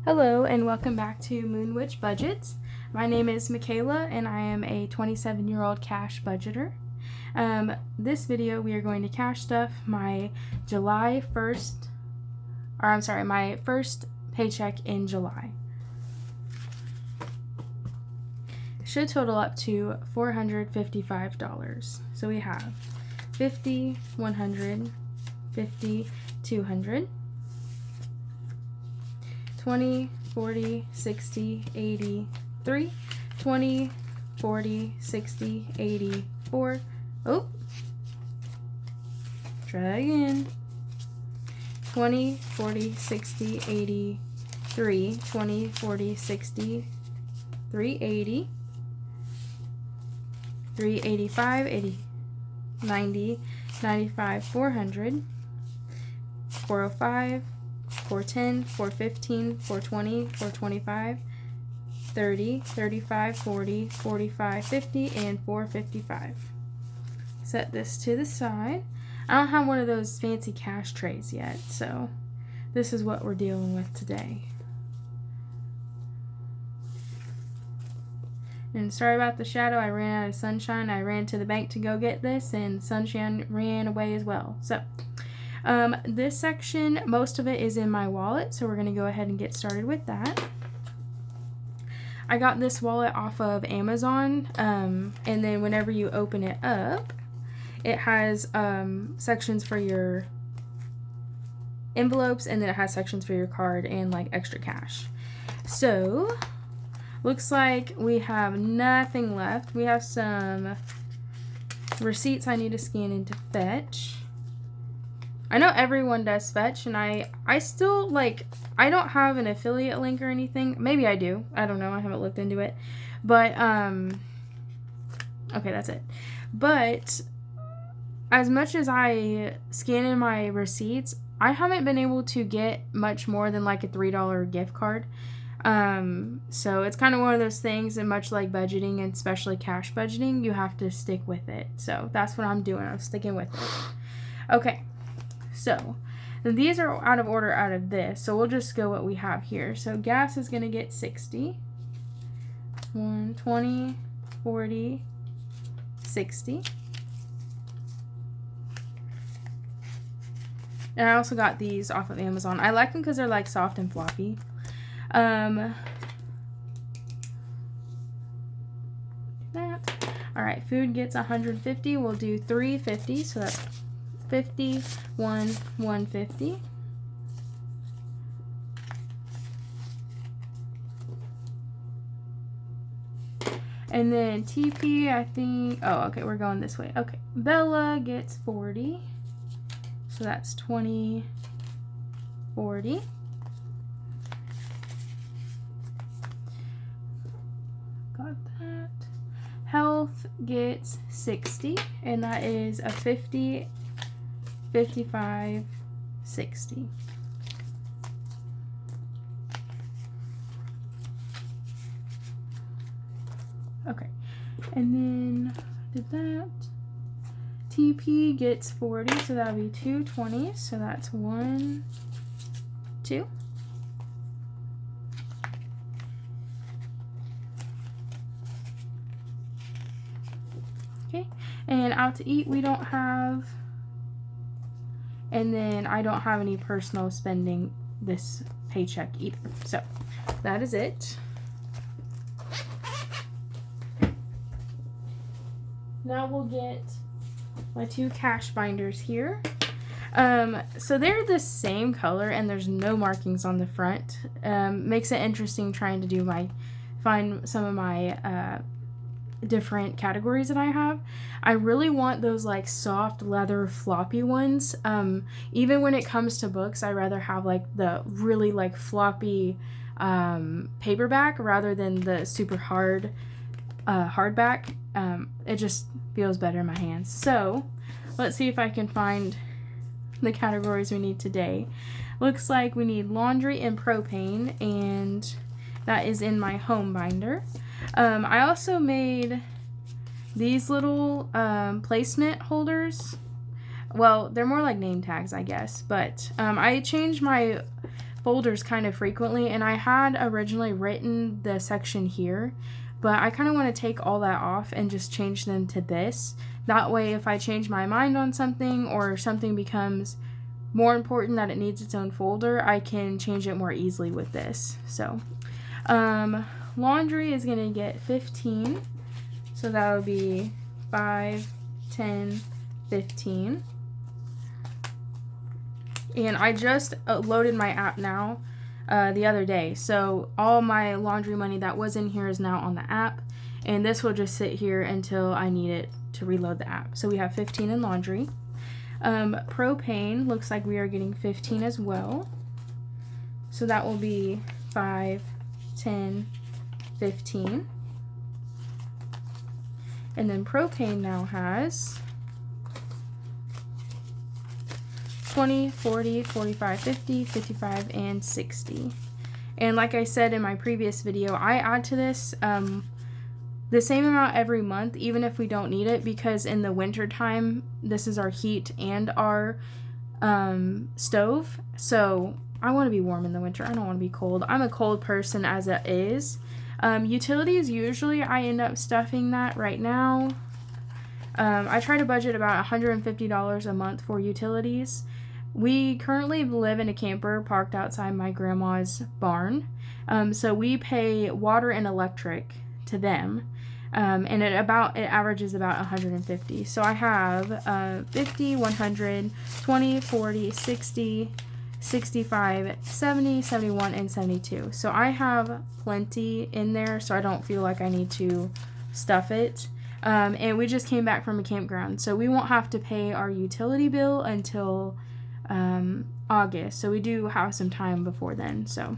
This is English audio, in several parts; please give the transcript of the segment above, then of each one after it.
Hello and welcome back to Moon Witch Budgets. My name is Michaela and I am a 27-year-old cash budgeter. This video we are going to cash stuff my my first paycheck in July. It should total up to $455. So we have 50, 100, 50, 200. 20, 40, 60, 80, 3, 20, 40, 60, 80, 4. Oh, try that again. 20, 40, 60, 80, 3, 20, 40, 60, 380, 385, 80, 90, 95, 400, 405, 410, 415, 420, 425, 30, 35, 40, 45, 50, and 455. Set this to the side. I don't have one of those fancy cash trays yet, so this is what we're dealing with today. And sorry about the shadow, I ran out of sunshine. I ran to the bank to go get this, and sunshine ran away as well. So this section, most of it is in my wallet, so we're going to go ahead and get started with that. I got this wallet off of Amazon, and then whenever you open it up, it has sections for your envelopes, and then it has sections for your card and like extra cash. So looks like we have nothing left. We have some receipts I need to scan into Fetch. I know everyone does Fetch, and I still, I don't have an affiliate link or anything. Maybe I do. I don't know. I haven't looked into it. But, okay, that's it. But as much as I scan in my receipts, I haven't been able to get much more than like a $3 gift card. So it's kind of one of those things, and much like budgeting, and especially cash budgeting, you have to stick with it. So that's what I'm doing. I'm sticking with it. Okay. So these are out of order out of this, so we'll just go what we have here. So gas is going to get 60, 20, 40, 60. And I also got these off of Amazon. I like them because they're like soft and floppy. That. All right, food gets 150. We'll do 350, so that's 50, 150. And then TP, I think, oh, okay, we're going this way. Okay, Bella gets 40. So that's 20, 40. Got that. Health gets 60, and that is a 50, 55, 60. Okay, and then did that. TP gets 40, so that'll be 2 20s, so that's 1, 2. Okay, and out to eat we don't have. And then I don't have any personal spending this paycheck either. So that is it. Now we'll get my 2 cash binders here. So they're the same color and there's no markings on the front. Makes it interesting trying to find some of my different categories that I have. I really want those like soft leather floppy ones. Even when it comes to books, I rather have like the really like floppy paperback rather than the super hard hardback. It just feels better in my hands. So let's see if I can find the categories we need today. Looks like we need laundry and propane, and that is in my home binder. I also made these little placement holders. Well, they're more like name tags, I guess. But I changed my folders kind of frequently, and I had originally written the section here, but I kind of want to take all that off and just change them to this. That way, if I change my mind on something or something becomes more important that it needs its own folder, I can change it more easily with this. So, laundry is going to get 15. So that would be 5, 10, 15. And I just loaded my app now the other day. So all my laundry money that was in here is now on the app. And this will just sit here until I need it to reload the app. So we have 15 in laundry. Propane looks like we are getting 15 as well. So that will be 5, 10, 15. And then propane now has 20, 40, 45, 50, 55, and 60. And like I said in my previous video, I add to this the same amount every month, even if we don't need it, because in the winter time, this is our heat and our stove. So I want to be warm in the winter. I don't want to be cold. I'm a cold person as it is. Utilities, usually I end up stuffing that right now. I try to budget about $150 a month for utilities. We currently live in a camper parked outside my grandma's barn. So we pay water and electric to them. And it averages about 150. So I have 50, 100, 20, 40, 60, 65, 70, 71, and 72. So I have plenty in there, so I don't feel like I need to stuff it. And we just came back from a campground, so we won't have to pay our utility bill until August. So we do have some time before then. So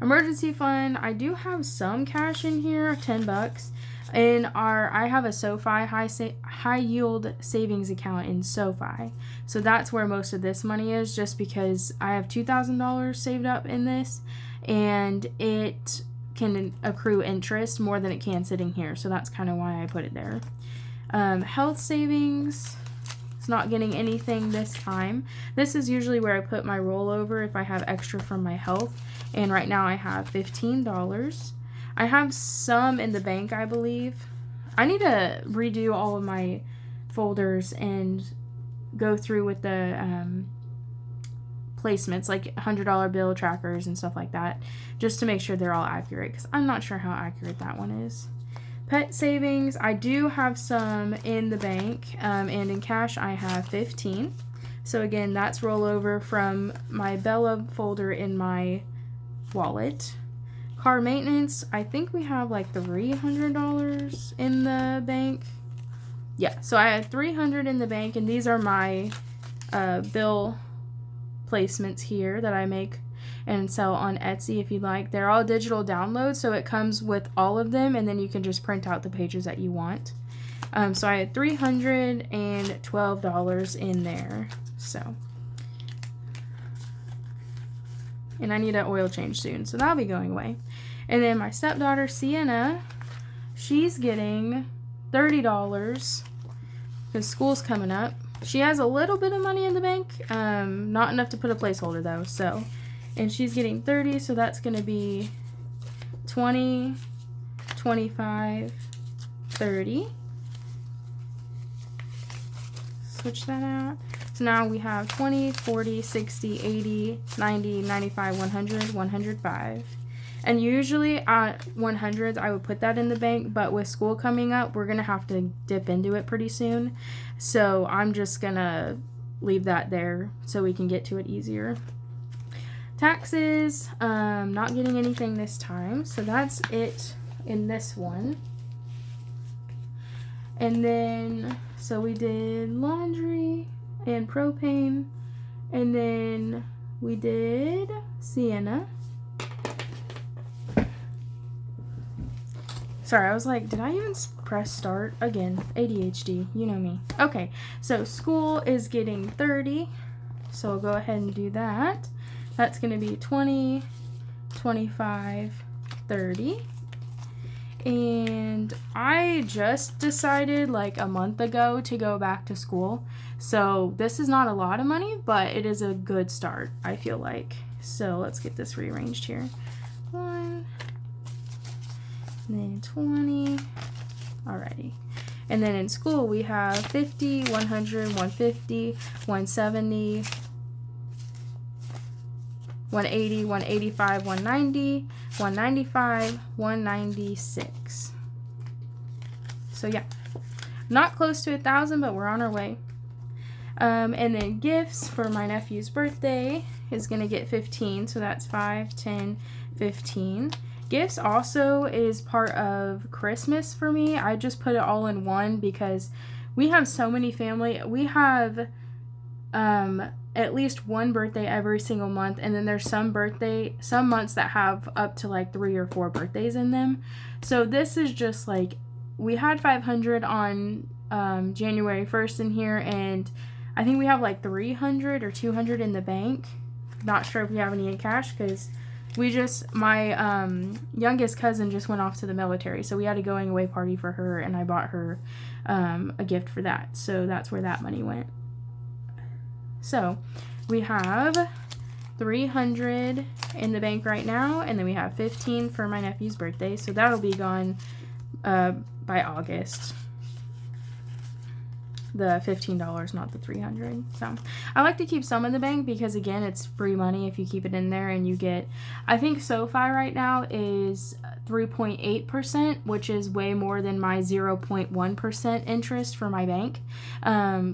emergency fund, I do have some cash in here, $10. I have a SoFi high yield savings account in SoFi. So that's where most of this money is, just because I have $2,000 saved up in this, and it can accrue interest more than it can sitting here. So that's kind of why I put it there. Health savings, it's not getting anything this time. This is usually where I put my rollover if I have extra from my health. And right now I have $15. I have some in the bank, I believe. I need to redo all of my folders and go through with the placements, like $100 bill trackers and stuff like that, just to make sure they're all accurate, because I'm not sure how accurate that one is. Pet savings, I do have some in the bank, and in cash I have 15. So again, that's rollover from my Bella folder in my wallet. Car maintenance, I think we have like $300 in the bank. Yeah, so I have $300 in the bank, and these are my bill placements here that I make and sell on Etsy if you'd like. They're all digital downloads, so it comes with all of them, and then you can just print out the pages that you want. So I had $312 in there. So, and I need an oil change soon, so that'll be going away. And then my stepdaughter Sienna, she's getting $30 because school's coming up. She has a little bit of money in the bank, not enough to put a placeholder though. So, and she's getting 30, so that's going to be 20, 25, 30. Switch that out. So now we have 20, 40, 60, 80, 90, 95, 100, 105. And usually at 100s, I would put that in the bank, but with school coming up, we're going to have to dip into it pretty soon. So I'm just going to leave that there so we can get to it easier. Taxes, not getting anything this time. So that's it in this one. And then, so we did laundry and propane, and then we did Sienna. Sorry, I was like, did I even press start? Again, ADHD, you know me. Okay, so school is getting 30, so I'll go ahead and do that. That's going to be 20, 25, 30. And I just decided like a month ago to go back to school. So this is not a lot of money, but it is a good start, I feel like. So let's get this rearranged here. 1, and then 20. Alrighty. And then in school we have 50, 100, 150, 170, 180, 185, 190, 195, 196. So yeah, not close to 1,000, but we're on our way. And then gifts for my nephew's birthday is going to get 15. So that's 5, 10, 15. Gifts also is part of Christmas for me. I just put it all in one because we have so many family. We have at least one birthday every single month, and then there's some months that have up to like 3 or 4 birthdays in them. So this is just like, we had 500 on January 1st in here, and I think we have like 300 or 200 in the bank. Not sure if we have any in cash because my youngest cousin just went off to the military, so we had a going away party for her, and I bought her a gift for that. So that's where that money went. So we have 300 in the bank right now, and then we have 15 for my nephew's birthday. So that'll be gone by August. The $15, not the 300. So I like to keep some in the bank because, again, it's free money if you keep it in there, and you get, I think SoFi right now is 3.8%, which is way more than my 0.1% interest for my bank.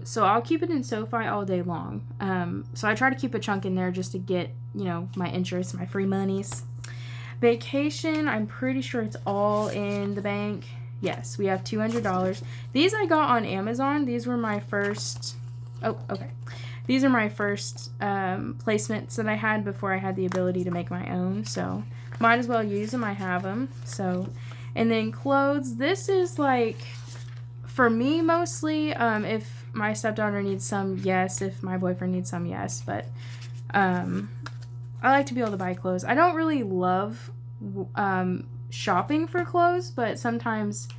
So I'll keep it in SoFi all day long. So I try to keep a chunk in there just to get, my interest, my free monies. Vacation, I'm pretty sure it's all in the bank. Yes, we have $200. These I got on Amazon. These were my first, these are my first placements that I had before I had the ability to make my own. So might as well use them. I have them. So, and then clothes. This is like, for me mostly, if my stepdaughter needs some, yes. If my boyfriend needs some, yes. But I like to be able to buy clothes. I don't really love shopping for clothes, but sometimes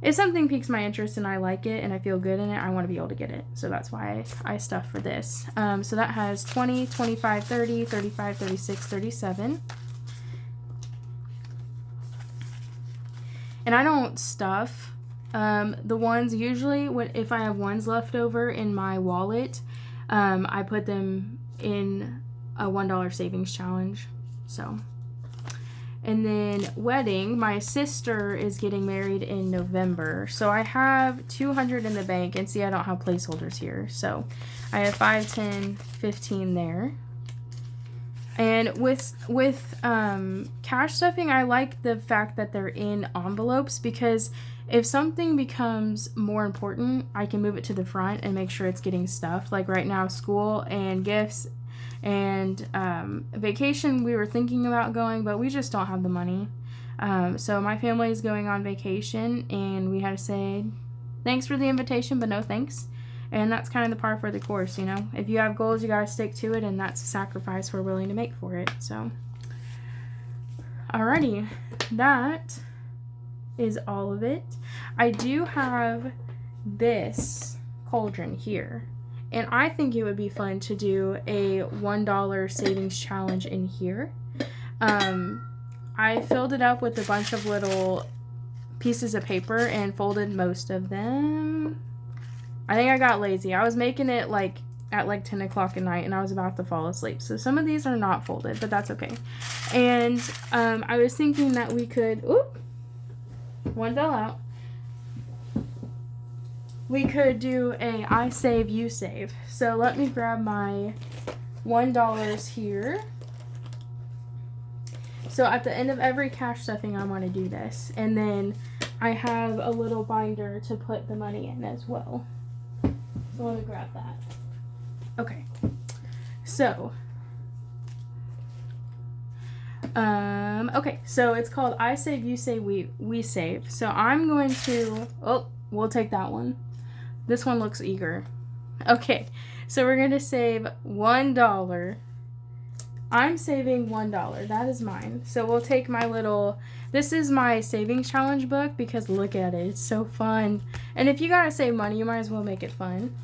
if something piques my interest and I like it and I feel good in it, I want to be able to get it. So that's why I stuff for this. So that has 20, 25, 30, 35, 36, 37. And I don't stuff the ones. Usually if I have ones left over in my wallet, I put them in a $1 savings challenge. So, and then wedding, my sister is getting married in November. So I have 200 in the bank, and see, I don't have placeholders here. So I have 5, 10, 15 there. And with cash stuffing, I like the fact that they're in envelopes, because if something becomes more important, I can move it to the front and make sure it's getting stuffed. Like right now, school and gifts and vacation, we were thinking about going, but we just don't have the money. So my family is going on vacation, and we had to say thanks for the invitation, but no thanks. And that's kind of the par for the course, If you have goals, you got to stick to it, and that's a sacrifice we're willing to make for it. So, alrighty, that is all of it. I do have this cauldron here, and I think it would be fun to do a $1 savings challenge in here. I filled it up with a bunch of little pieces of paper and folded most of them. I think I got lazy. I was making it at 10 o'clock at night, and I was about to fall asleep. So some of these are not folded, but that's okay. And I was thinking that we could, one fell out. We could do a I save, you save. So let me grab my $1 here. So at the end of every cash stuffing, I want to do this. And then I have a little binder to put the money in as well. So let me grab that. Okay. So, okay. So it's called I Save, You Save, We Save. So I'm going to, we'll take that one. This one looks eager. Okay. So we're going to save $1. I'm saving $1. That is mine. So we'll take my this is my savings challenge book, because look at it. It's so fun. And if you gotta save money, you might as well make it fun.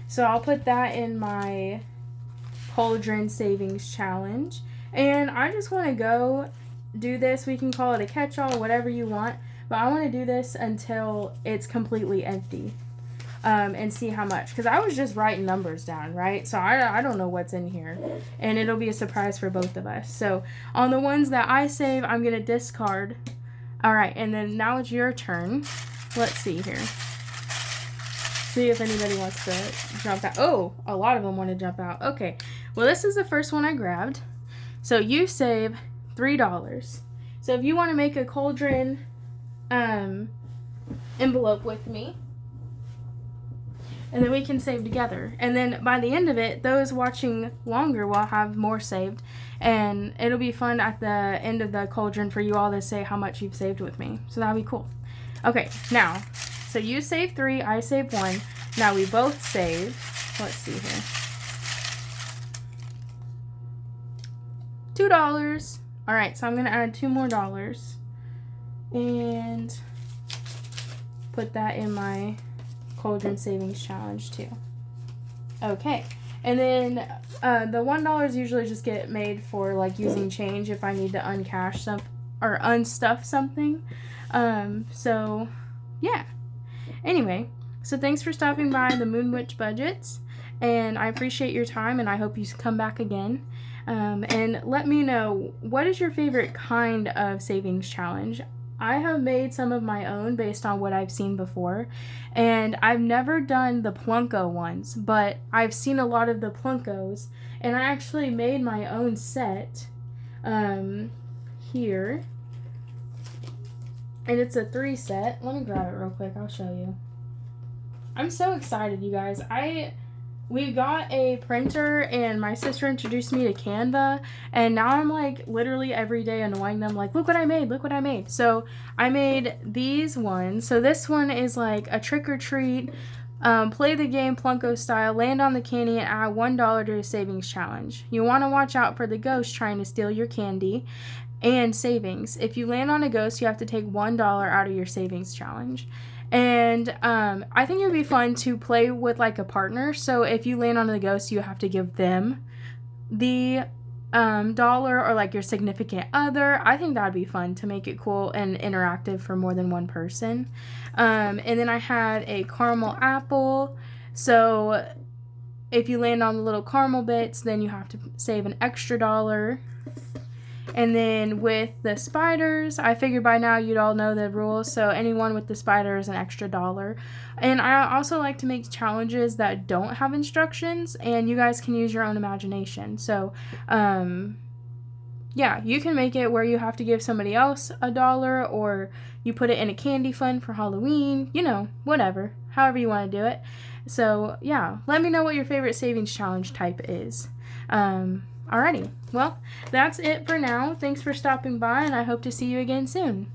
So I'll put that in my cauldron savings challenge. And I just want to go do this. We can call it a catch-all, whatever you want. But I want to do this until it's completely empty. And see how much. Because I was just writing numbers down, right? So I don't know what's in here. And it'll be a surprise for both of us. So on the ones that I save, I'm going to discard. All right. And then now it's your turn. Let's see here. See if anybody wants to jump out. Oh, a lot of them want to jump out. Okay. Well, this is the first one I grabbed. So you save $3. So if you want to make a cauldron envelope with me, and then we can save together. And then by the end of it, those watching longer will have more saved. And it'll be fun at the end of the cauldron for you all to say how much you've saved with me. So that'll be cool. Okay, now, so you save 3, I save 1. Now we both save, let's see here, $2. All right, so I'm going to add $2 more. And put that in my cauldron savings challenge too. Okay, and then the $1 usually just get made for like using change if I need to uncash some or unstuff something. So yeah. Anyway, so thanks for stopping by the Moon Witch Budgets, and I appreciate your time, and I hope you come back again. And let me know, what is your favorite kind of savings challenge? I have made some of my own based on what I've seen before, and I've never done the Plunko ones, but I've seen a lot of the Plunkos, and I actually made my own set here, and it's a 3 set. Let me grab it real quick, I'll show you. I'm so excited, you guys. We got a printer, and my sister introduced me to Canva, and now I'm like literally every day annoying them like, look what I made, look what I made. So I made these ones. So this one is like a trick or treat, play the game Plunko style, land on the candy, and add $1 to a savings challenge. You want to watch out for the ghost trying to steal your candy and savings. If you land on a ghost, you have to take $1 out of your savings challenge. And I think it would be fun to play with like a partner. So if you land on the ghost, you have to give them the dollar, or like your significant other. I think that would be fun to make it cool and interactive for more than one person. And then I had a caramel apple. So if you land on the little caramel bits, then you have to save an extra $1. And then with the spiders, I figured by now you'd all know the rules, so anyone with the spider is an extra $1. And I also like to make challenges that don't have instructions, and you guys can use your own imagination. So, yeah, you can make it where you have to give somebody else $1, or you put it in a candy fund for Halloween, you know, whatever, however you want to do it. So, yeah, let me know what your favorite savings challenge type is. Alrighty, well, that's it for now. Thanks for stopping by, and I hope to see you again soon.